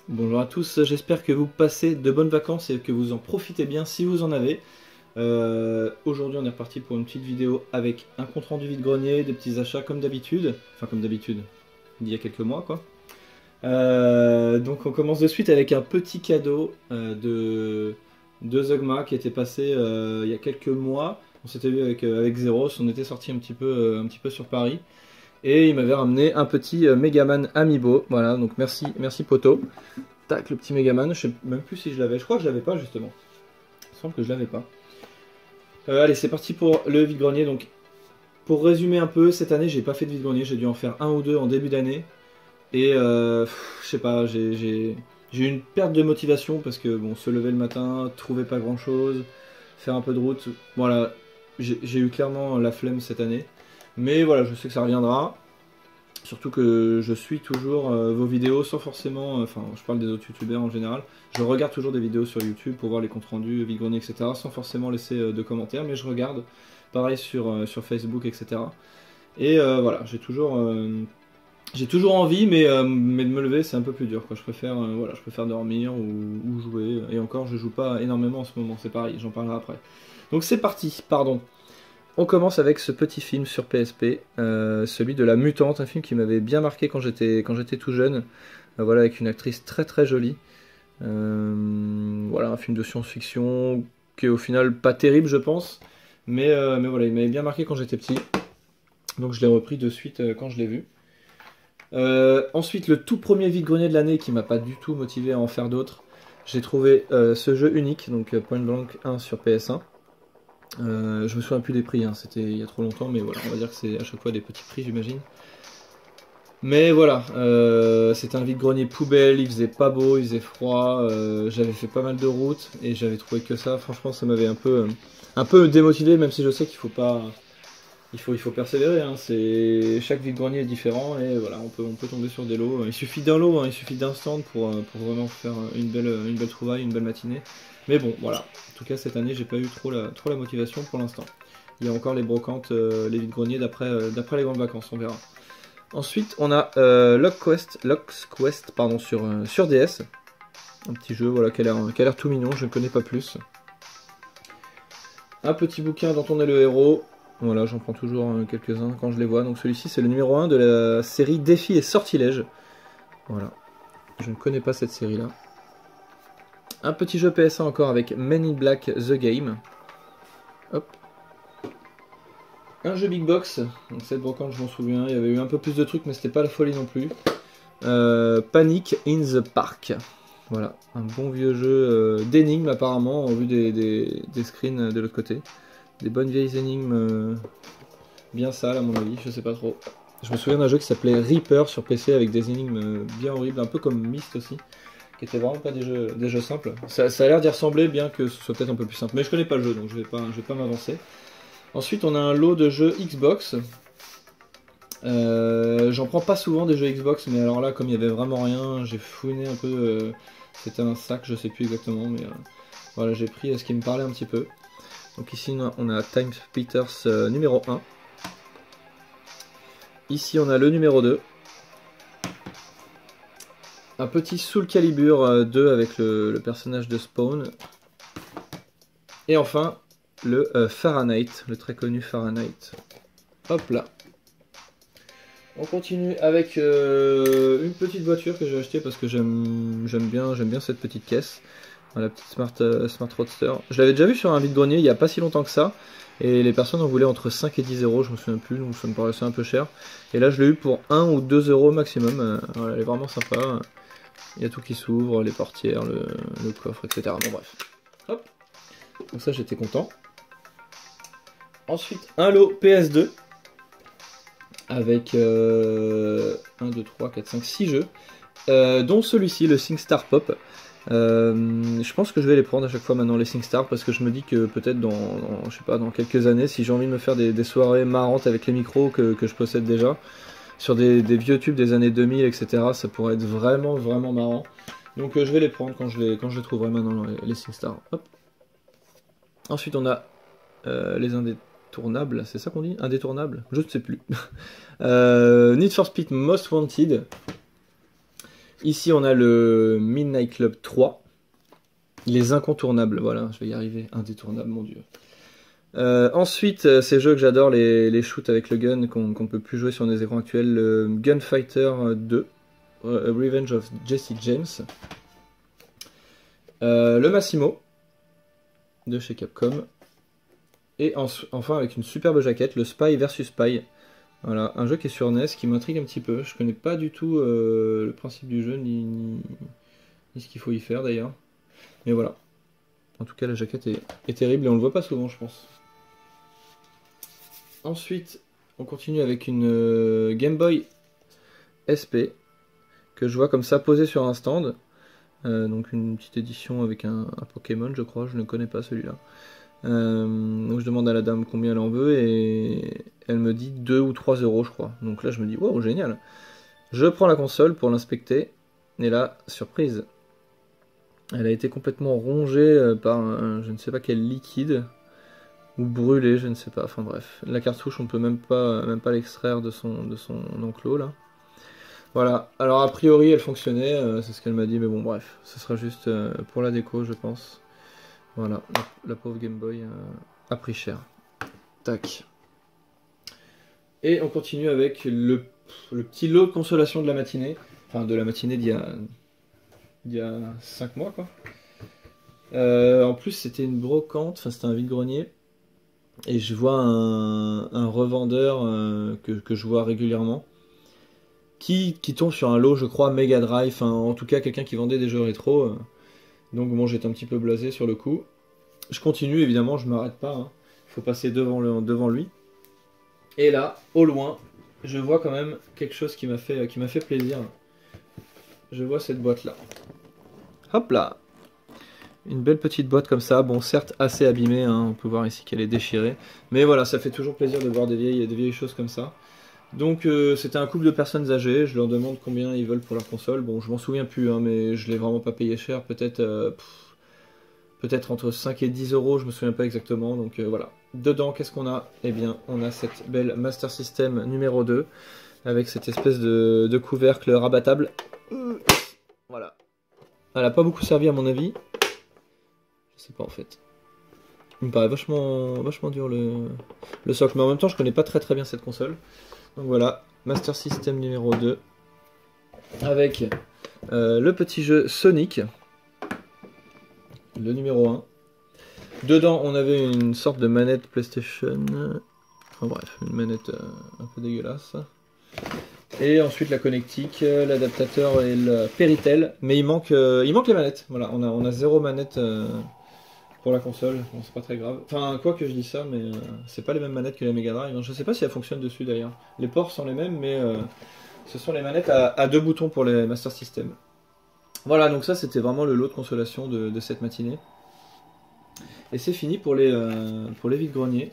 Bonjour à tous, j'espère que vous passez de bonnes vacances et que vous en profitez bien si vous en avez. Aujourd'hui on est reparti pour une petite vidéo avec un compte rendu vide-grenier, des petits achats comme d'habitude. Enfin comme d'habitude, il y a quelques mois quoi. Donc on commence de suite avec un petit cadeau de Zogma qui était passé il y a quelques mois. On s'était vu avec Zeros, on était sorti un petit peu sur Paris. Et il m'avait ramené un petit Megaman Amiibo. Voilà, donc merci Poto. Tac, le petit Megaman. Je sais même plus si je l'avais. Je crois que je l'avais pas justement. Il me semble que je l'avais pas. Allez, c'est parti pour le vide-grenier. Donc, pour résumer un peu, cette année, j'ai pas fait de vide-grenier. J'ai dû en faire un ou deux en début d'année. Et je sais pas, j'ai eu une perte de motivation parce que bon, se lever le matin, trouver pas grand chose, faire un peu de route. Voilà, j'ai eu clairement la flemme cette année. Mais voilà, je sais que ça reviendra. Surtout que je suis toujours vos vidéos sans forcément... Enfin, je parle des autres youtubeurs en général. Je regarde toujours des vidéos sur YouTube pour voir les comptes rendus, vide-grenier, etc. Sans forcément laisser de commentaires, mais je regarde. Pareil sur Facebook, etc. Et voilà, j'ai toujours envie, mais de me lever, c'est un peu plus dur, quoi. Je préfère dormir ou jouer. Et encore, je joue pas énormément en ce moment, c'est pareil, j'en parlerai après. Donc c'est parti, pardon. On commence avec ce petit film sur PSP, celui de La Mutante, un film qui m'avait bien marqué quand j'étais tout jeune. Voilà, avec une actrice très très jolie. Voilà, un film de science-fiction qui est au final pas terrible, je pense. Mais voilà, il m'avait bien marqué quand j'étais petit. Donc je l'ai repris de suite quand je l'ai vu. Ensuite, le tout premier vide-grenier de l'année qui m'a pas du tout motivé à en faire d'autres. J'ai trouvé ce jeu unique, donc Point Blank 1 sur PS1. Je me souviens plus des prix, hein, c'était il y a trop longtemps, mais voilà, on va dire que c'est à chaque fois des petits prix, j'imagine. Mais voilà, c'était un vide-grenier poubelle, il faisait pas beau, il faisait froid, j'avais fait pas mal de routes et j'avais trouvé que ça, franchement, ça m'avait un peu démotivé, même si je sais qu'il faut pas, il faut persévérer. Hein, chaque vide-grenier est différent et voilà, on peut tomber sur des lots. Il suffit d'un lot, hein, il suffit d'un stand pour vraiment faire une belle trouvaille, une belle matinée. Mais bon, voilà. En tout cas, cette année, j'ai pas eu trop la motivation pour l'instant. Il y a encore les brocantes, les vides-greniers d'après les grandes vacances, on verra. Ensuite, on a Lock's Quest pardon, sur DS. Un petit jeu voilà, qui a l'air tout mignon, je ne connais pas plus. Un petit bouquin dont on est le héros. Voilà, j'en prends toujours quelques-uns quand je les vois. Donc celui-ci, c'est le numéro 1 de la série Défis et Sortilèges. Voilà. Je ne connais pas cette série-là. Un petit jeu PS1 encore avec Men in Black The Game. Hop. Un jeu Big Box. Donc cette brocante, je m'en souviens. Il y avait eu un peu plus de trucs, mais c'était pas la folie non plus. Panic in the Park. Voilà. Un bon vieux jeu d'énigmes apparemment, en vue des screens de l'autre côté. Des bonnes vieilles énigmes bien sales à mon avis, je sais pas trop. Je me souviens d'un jeu qui s'appelait Reaper sur PC avec des énigmes bien horribles, un peu comme Myst aussi, qui était vraiment pas des jeux simples. Ça a l'air d'y ressembler, bien que ce soit peut-être un peu plus simple. Mais je connais pas le jeu, donc je vais pas m'avancer. Ensuite, on a un lot de jeux Xbox. J'en prends pas souvent des jeux Xbox, mais alors là, comme il y avait vraiment rien, j'ai fouiné un peu. C'était un sac, je sais plus exactement, mais voilà, j'ai pris ce qui me parlait un petit peu. Donc ici on a Time Splitters numéro 1. Ici on a le numéro 2. Un petit Soul Calibur 2 avec le personnage de Spawn. Et enfin le Fahrenheit, le très connu Fahrenheit. Hop là. On continue avec une petite voiture que j'ai achetée parce que j'aime bien cette petite caisse. La petite Smart Roadster. Je l'avais déjà vu sur un vide-grenier il n'y a pas si longtemps que ça. Et les personnes en voulaient entre 5 et 10 euros, je me souviens plus, donc ça me paraissait un peu cher. Et là je l'ai eu pour 1 ou 2 euros maximum. Voilà, elle est vraiment sympa. Il y a tout qui s'ouvre, les portières, le coffre, etc. Bon bref. Hop. Donc ça j'étais content. Ensuite un lot PS2. Avec 1, 2, 3, 4, 5, 6 jeux. Dont celui-ci, le SingStar Pop. Je pense que je vais les prendre à chaque fois maintenant les SingStar parce que je me dis que peut-être je sais pas, dans quelques années, si j'ai envie de me faire des soirées marrantes avec les micros que je possède déjà sur des vieux tubes des années 2000, etc., ça pourrait être vraiment marrant. Donc je vais les prendre quand je les trouverai maintenant les SingStar. Hop. Ensuite on a les indétournables, c'est ça qu'on dit? Indétournables? Je ne sais plus. Need for Speed Most Wanted. Ici on a le Midnight Club 3. Les incontournables, voilà, je vais y arriver. Indétournables, mon dieu. Ensuite, ces jeux que j'adore, les shoots avec le gun qu'on peut plus jouer sur des écrans actuels, le Gunfighter 2, Revenge of Jesse James, le Massimo de chez Capcom, et enfin avec une superbe jaquette, le Spy vs Spy. Voilà, un jeu qui est sur NES qui m'intrigue un petit peu. Je connais pas du tout le principe du jeu ni ce qu'il faut y faire d'ailleurs. Mais voilà. En tout cas, la jaquette est terrible et on le voit pas souvent, je pense. Ensuite, on continue avec une Game Boy SP que je vois comme ça posée sur un stand. Donc une petite édition avec un Pokémon, je crois. Je ne connais pas celui-là. Donc je demande à la dame combien elle en veut et elle me dit 2 ou 3 euros, je crois. Donc là, je me dis, wow, génial. Je prends la console pour l'inspecter. Et là, surprise. Elle a été complètement rongée par je ne sais pas quel liquide. Ou brûlée, je ne sais pas. Enfin bref. La cartouche, on peut même pas l'extraire de son enclos là. Voilà. Alors a priori, elle fonctionnait. C'est ce qu'elle m'a dit. Mais bon, bref. Ce sera juste pour la déco, je pense. Voilà. La pauvre Game Boy a pris cher. Tac. Et on continue avec le petit lot de consolation de la matinée. Enfin, de la matinée d'il y a 5 mois, quoi. En plus, c'était une brocante, enfin, c'était un vide-grenier. Et je vois un revendeur que je vois régulièrement qui tombe sur un lot, je crois, Mega Drive. Enfin, en tout cas, quelqu'un qui vendait des jeux rétro. Donc, bon, j'étais un petit peu blasé sur le coup. Je continue, évidemment, je m'arrête pas. Hein. Il faut passer devant lui. Et là, au loin, je vois quand même quelque chose qui m'a fait plaisir. Je vois cette boîte-là. Hop là! Une belle petite boîte comme ça, bon certes assez abîmée, hein, on peut voir ici qu'elle est déchirée. Mais voilà, ça fait toujours plaisir de voir des vieilles choses comme ça. Donc c'était un couple de personnes âgées, je leur demande combien ils veulent pour leur console. Bon, je m'en souviens plus, hein, mais je l'ai vraiment pas payé cher, peut-être entre 5 et 10 euros, je me souviens pas exactement. Donc voilà. Dedans, qu'est-ce qu'on a? Eh bien, on a cette belle Master System numéro 2, avec cette espèce de couvercle rabattable. Voilà. Elle a pas beaucoup servi à mon avis. Je sais pas en fait. Il me paraît vachement dur le socle. Mais en même temps, je connais pas très bien cette console. Donc voilà, Master System numéro 2. Avec le petit jeu Sonic. Le numéro 1. Dedans, on avait une sorte de manette PlayStation. Enfin bref, une manette un peu dégueulasse. Et ensuite la connectique, l'adaptateur et le Péritel. Mais il manque les manettes. Voilà, on a 0 manette pour la console. Bon, c'est pas très grave. Enfin, quoi que je dis ça, mais c'est pas les mêmes manettes que la Mega Drive. Je sais pas si elles fonctionnent dessus d'ailleurs. Les ports sont les mêmes, mais ce sont les manettes à 2 boutons pour les Master System. Voilà, donc ça c'était vraiment le lot de consolation de cette matinée. Et c'est fini pour les vides-greniers.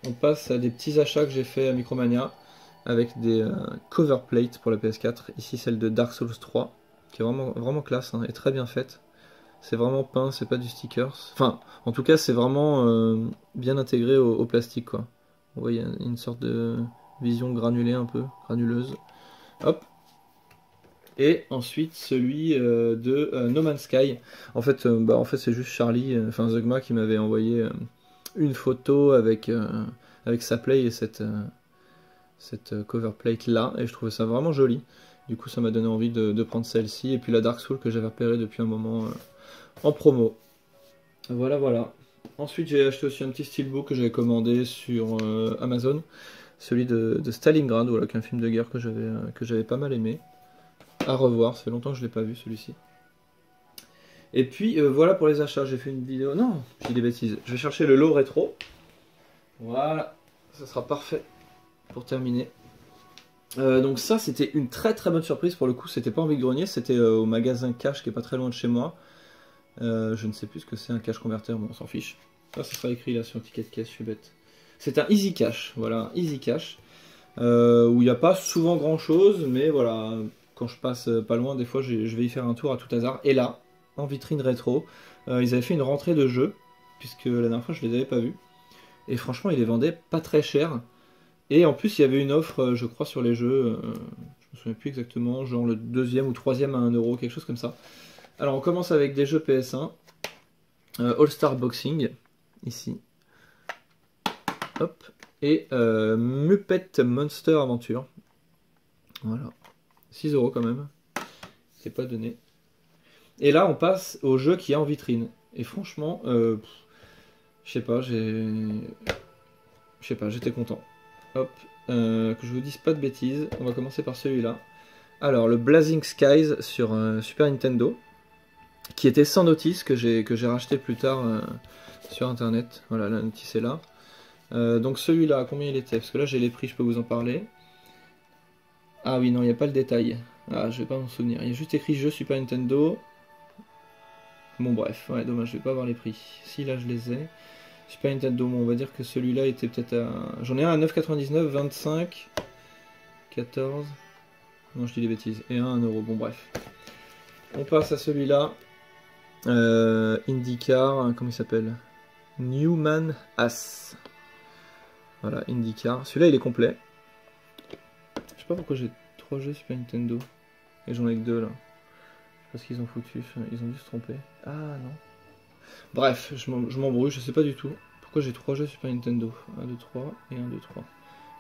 On passe à des petits achats que j'ai fait à Micromania avec des cover plates pour la PS4. Ici celle de Dark Souls 3 qui est vraiment classe hein, et très bien faite. C'est vraiment peint, c'est pas du stickers. Enfin, en tout cas, c'est vraiment bien intégré au plastique quoi. Vous voyez, il y a une sorte de vision granulée un peu, granuleuse. Hop. Et ensuite celui de No Man's Sky. En fait, c'est juste Charlie, enfin Zugma qui m'avait envoyé une photo avec sa play et cette cover plate là, et je trouvais ça vraiment joli. Du coup, ça m'a donné envie de prendre celle-ci et puis la Dark Souls que j'avais repérée depuis un moment en promo. Voilà. Ensuite, j'ai acheté aussi un petit steelbook que j'avais commandé sur Amazon, celui de Stalingrad, voilà, qui est un film de guerre que j'avais pas mal aimé. À revoir, ça fait longtemps que je l'ai pas vu celui-ci. Et puis voilà pour les achats, j'ai fait une vidéo. Non, j'ai des bêtises. Je vais chercher le lot rétro. Voilà, ça sera parfait pour terminer. Donc ça, c'était une très bonne surprise pour le coup. C'était pas en vide-grenier, c'était au magasin Cash qui est pas très loin de chez moi. Je ne sais plus ce que c'est un cash converter, bon on s'en fiche. Ça sera écrit là sur le ticket de caisse, je suis bête. C'est un Easy Cash, voilà, Easy Cash. Où il n'y a pas souvent grand chose, mais voilà, quand je passe pas loin, des fois je vais y faire un tour à tout hasard. Et là, en vitrine rétro, ils avaient fait une rentrée de jeux, puisque la dernière fois je les avais pas vus. Et franchement, ils les vendaient pas très cher. Et en plus, il y avait une offre, je crois, sur les jeux, je me me souviens plus exactement, genre le deuxième ou troisième à 1€, quelque chose comme ça. Alors on commence avec des jeux PS1. All Star Boxing, ici. Hop. Et Muppet Monster Adventure. Voilà. 6€ quand même. C'est pas donné. Et là on passe au jeu qui est en vitrine. Et franchement, je sais pas, j'étais content. Hop. Que je vous dise pas de bêtises, on va commencer par celui-là. Alors, le Blazing Skies sur Super Nintendo, qui était sans notice, que j'ai racheté plus tard sur internet. Voilà, la notice est là. Donc celui-là, combien il était? Parce que là j'ai les prix, je peux vous en parler. Ah oui, non, il n'y a pas le détail. Ah, je vais pas m'en souvenir. Il y a juste écrit jeu Super Nintendo. Bon bref, ouais, dommage, je vais pas avoir les prix. Si, là je les ai. Super Nintendo, bon, on va dire que celui-là était peut-être à... J'en ai un à 9,99, 25, 14... Non, je dis des bêtises. Et un à 1€, bon bref. On passe à celui-là. IndyCar, comment il s'appelle? Newman Haas. Voilà, IndyCar. Celui-là, il est complet. Je sais pas pourquoi j'ai 3 jeux Super Nintendo. Et j'en ai que 2 là. Je sais pas ce qu'ils ont foutu. Ils ont dû se tromper. Ah non. Bref, je m'embrouille, je sais pas du tout. Pourquoi j'ai 3 jeux Super Nintendo? 1, 2, 3 et 1, 2, 3.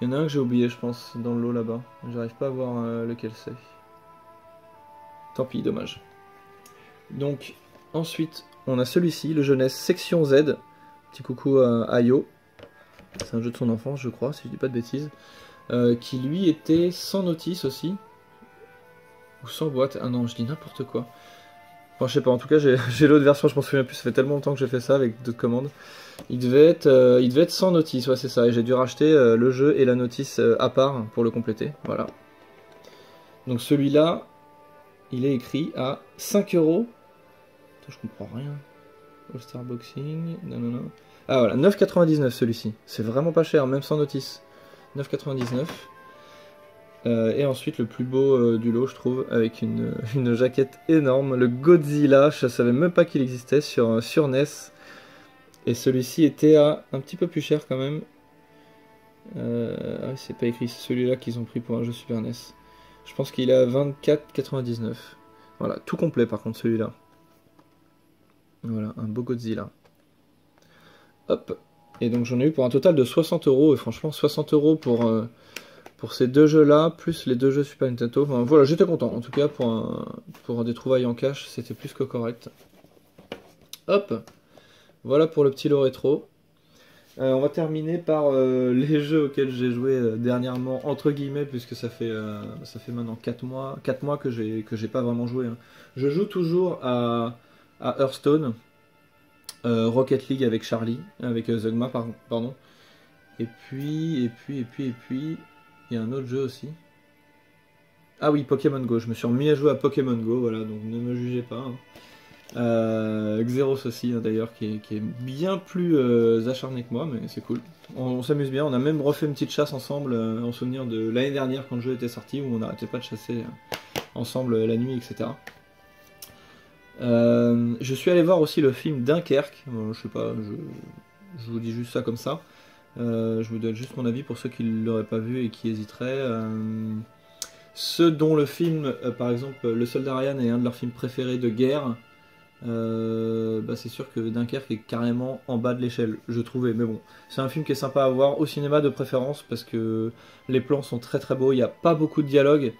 Il y en a un que j'ai oublié, je pense, dans le lot là-bas. J'arrive pas à voir lequel c'est. Tant pis, dommage. Donc, ensuite, on a celui-ci, le jeunesse Section Z. Petit coucou à Ayo. C'est un jeu de son enfance, je crois, si je dis pas de bêtises. Qui lui était sans notice aussi. Ou sans boîte. Ah non, je dis n'importe quoi. Enfin, je sais pas, en tout cas, j'ai l'autre version, je m'en souviens plus. Ça fait tellement longtemps que j'ai fait ça avec d'autres commandes. Il devait être sans notice, ouais, c'est ça. Et j'ai dû racheter le jeu et la notice à part pour le compléter. Voilà. Donc celui-là, il est écrit à 5€. Je comprends rien. All Star Boxing. Non. Ah voilà, 9,99 celui-ci. C'est vraiment pas cher, même sans notice. 9,99. Et ensuite, le plus beau du lot, je trouve, avec une jaquette énorme. Le Godzilla, je savais même pas qu'il existait sur NES. Et celui-ci était à un petit peu plus cher quand même. Ah, c'est pas écrit, c'est celui-là qu'ils ont pris pour un jeu Super NES. Je pense qu'il est à 24,99. Voilà, tout complet par contre celui-là. Voilà, un beau Godzilla. Hop. Et donc j'en ai eu pour un total de 60€. Et franchement, 60€ pour ces deux jeux-là, plus les deux jeux Super Nintendo. Enfin, voilà, j'étais content. En tout cas, pour des trouvailles en cash, c'était plus que correct. Hop. Voilà pour le petit lot rétro. On va terminer par les jeux auxquels j'ai joué dernièrement, entre guillemets, puisque ça fait maintenant 4 mois que j'ai pas vraiment joué. Hein. Je joue toujours à Hearthstone, Rocket League avec Charlie, avec Zugma, pardon. Et puis, il y a un autre jeu aussi. Ah oui, Pokémon Go. Je me suis remis à jouer à Pokémon Go, voilà, donc ne me jugez pas. Hein. Xeros aussi hein, d'ailleurs qui est bien plus acharné que moi, mais c'est cool. On s'amuse bien, on a même refait une petite chasse ensemble en souvenir de l'année dernière quand le jeu était sorti, où on n'arrêtait pas de chasser ensemble la nuit, etc. Je suis allé voir aussi le film Dunkerque, je sais pas, je vous dis juste ça comme ça. Je vous donne juste mon avis pour ceux qui ne l'auraient pas vu et qui hésiteraient. Ceux dont le film, par exemple, Le Soldat Ryan est un de leurs films préférés de guerre, c'est sûr que Dunkerque est carrément en bas de l'échelle, je trouvais, mais bon, c'est un film qui est sympa à voir au cinéma de préférence parce que les plans sont très très beaux, il n'y a pas beaucoup de dialogue.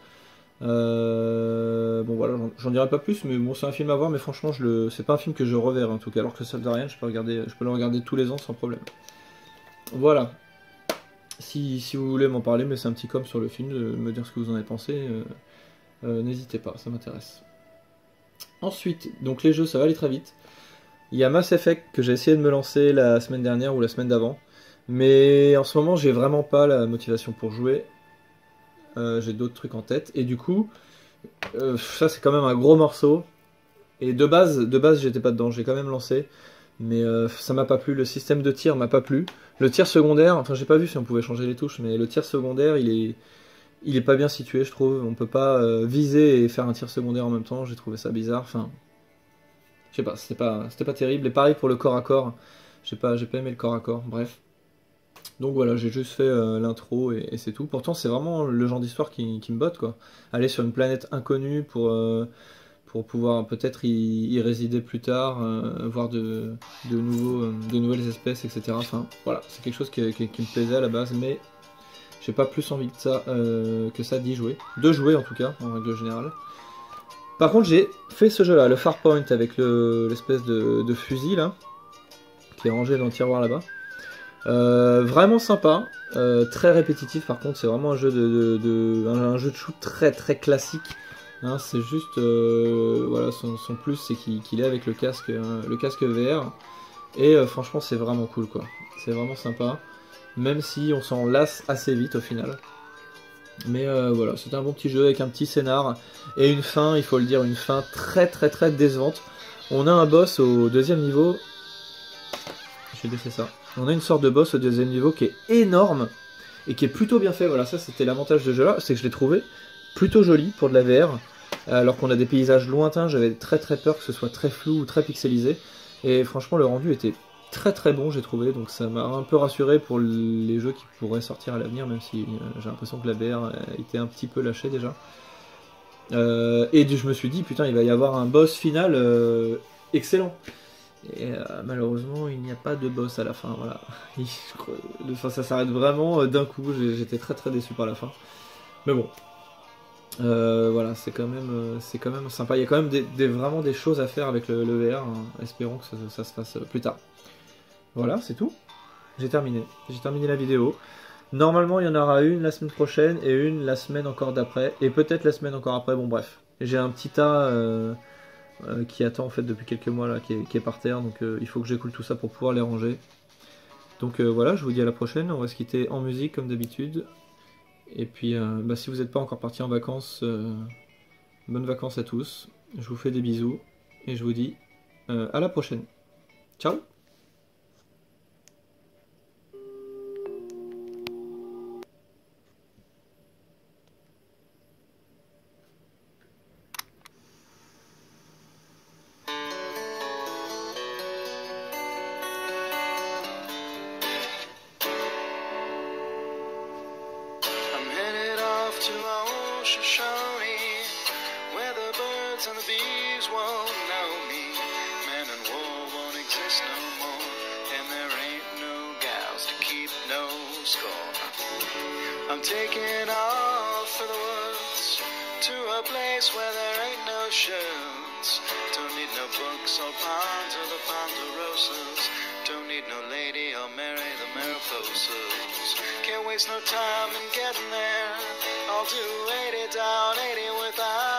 Bon voilà, j'en dirai pas plus, mais bon, c'est un film à voir, mais franchement, c'est pas un film que je reverrai en tout cas, alors que Le Soldat Ryan, je peux le regarder tous les ans sans problème. Voilà. Si vous voulez m'en parler, mais c'est un petit com sur le film, me dire ce que vous en avez pensé, n'hésitez pas, ça m'intéresse. Ensuite, donc les jeux, ça va aller très vite. Il y a Mass Effect que j'ai essayé de me lancer la semaine dernière ou la semaine d'avant. Mais en ce moment, j'ai vraiment pas la motivation pour jouer. J'ai d'autres trucs en tête. Et du coup, ça c'est quand même un gros morceau. Et de base j'étais pas dedans. J'ai quand même lancé. Mais ça m'a pas plu. Le système de tir m'a pas plu. Le tir secondaire, enfin j'ai pas vu si on pouvait changer les touches. Mais le tir secondaire, il est pas bien situé, je trouve. On peut pas viser et faire un tir secondaire en même temps. J'ai trouvé ça bizarre. Enfin, je sais pas, c'était pas terrible. Et pareil pour le corps à corps. J'ai pas aimé le corps à corps. Bref. Donc voilà, j'ai juste fait l'intro et c'est tout. Pourtant, c'est vraiment le genre d'histoire qui me botte, quoi. Aller sur une planète inconnue pour pouvoir peut-être y résider plus tard, voir de nouvelles espèces, etc. Enfin, voilà, c'est quelque chose qui me plaisait à la base, mais j'ai pas plus envie que ça d'y jouer. De jouer en tout cas, en règle générale. Par contre, j'ai fait ce jeu-là, le Farpoint, avec l'espèce de fusil, là, qui est rangé dans le tiroir là-bas. Vraiment sympa, très répétitif par contre, c'est vraiment un jeu un jeu de shoot très très classique. Hein, c'est juste, voilà, son plus c'est qu'il est avec le casque VR. Et franchement c'est vraiment cool quoi, c'est vraiment sympa. Même si on s'en lasse assez vite au final. Mais voilà, c'est un bon petit jeu avec un petit scénar et une fin, il faut le dire, une fin très très très décevante. On a un boss au deuxième niveau. J'ai laissé ça. On a une sorte de boss au deuxième niveau qui est énorme et qui est plutôt bien fait. Voilà, ça c'était l'avantage de ce jeu là, c'est que je l'ai trouvé plutôt joli pour de la VR. Alors qu'on a des paysages lointains, j'avais très très peur que ce soit très flou ou très pixelisé. Et franchement, le rendu était très très bon, j'ai trouvé. Donc ça m'a un peu rassuré pour les jeux qui pourraient sortir à l'avenir, même si j'ai l'impression que la VR était un petit peu lâchée déjà. Et je me suis dit, putain, il va y avoir un boss final excellent. Et malheureusement, il n'y a pas de boss à la fin. Voilà. Enfin, ça s'arrête vraiment d'un coup. J'étais très très déçu par la fin. Mais bon. Voilà, c'est quand même sympa. Il y a quand même vraiment des choses à faire avec le VR. Hein. Espérons que ça se fasse plus tard. Voilà, c'est tout. J'ai terminé. J'ai terminé la vidéo. Normalement, il y en aura une la semaine prochaine et une la semaine encore d'après. Et peut-être la semaine encore après. Bon, bref. J'ai un petit tas qui attend en fait depuis quelques mois là, qui est par terre. Donc il faut que j'écoute tout ça pour pouvoir les ranger. Donc voilà, je vous dis à la prochaine. On va se quitter en musique comme d'habitude. Et puis, si vous n'êtes pas encore parti en vacances, bonnes vacances à tous. Je vous fais des bisous et je vous dis à la prochaine. Ciao! To Shoshone, where the birds and the bees won't know me. Man and war won't exist no more, and there ain't no gals to keep no score. I'm taking off for the woods, to a place where there ain't no shirts. Don't need no books or ponds or the ponderosas. Don't need no lady or marry the Mariposas. Can't waste no time in getting there. I'll do 80 down, 80 without